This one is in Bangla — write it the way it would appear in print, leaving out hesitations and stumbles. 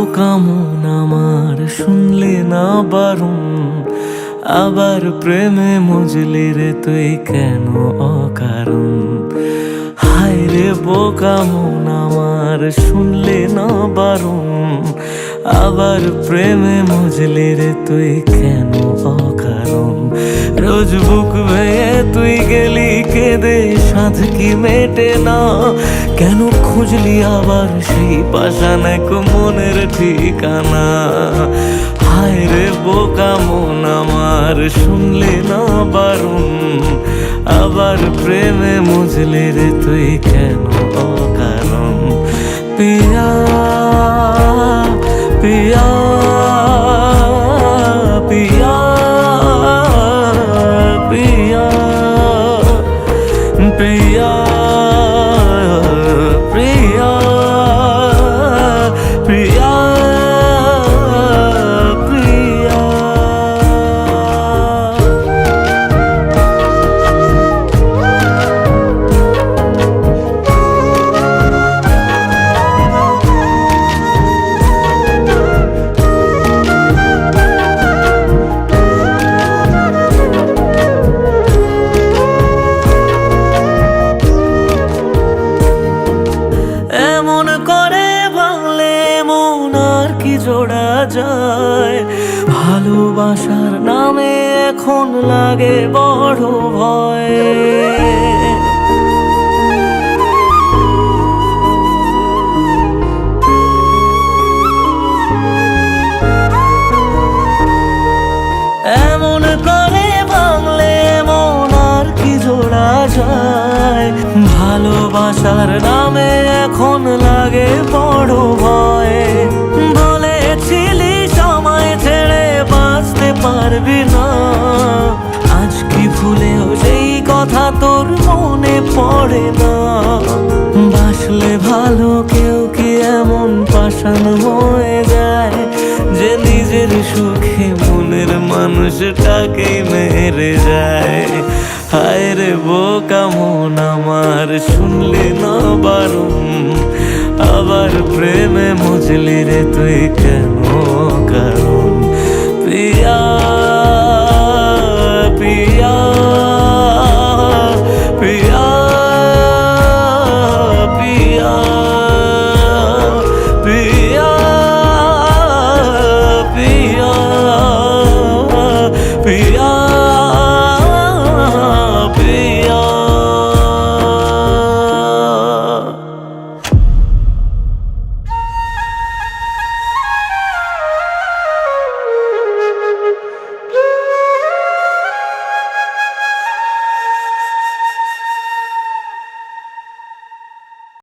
বোকা মন আমার শুনলে না বারণ, আবার প্রেমে মজলি রে তুই কেন অকারণ। হায় রে বোকা মন আমার শুনলে না বারণ, আবার প্রেমে মজলি রে তুই কেন অকারণ। রোজ বুক ভেঙে তুই গেলি কেঁদে সাধ কি মেটে না, কেন খুঁজলি আবার সেই পাষাণ এক মনের ঠিকানা। হায় রে বোকা মন আমার শুনলে না বারণ, আবার প্রেমে মজলি রে তুই কেন অকারণ। পিয়া পিয়া পিয়া পিয়া প্রিয়া প্রিয়া প্রিয়া প্রিয়া। এমন করে ভাঙলে মন আর কি জোড়া যায়, ভালোবাসার নামে এখন লাগে বড় ভয়। এমন করে ভাঙলে মন আর কি জোড়া যায়, ভালোবাসার নামে এখন লাগে বড় ভয়। বলেছিলি সময় ছেড়ে বাঁচতে পারবি না, আজ কি ভুলেও সেই কথা তোর মনে পড়ে না। বাসলে ভালো কেউ কি এমন পাষাণ হয়ে যায়, যে নিজের সুখে মনের মানুষটাকেই মেরে যায়। হায় রে বোকা মন আমার শুনলি না বারণ, আবার প্রেমে মজলি রে তুই কেন কারণ। পিয়া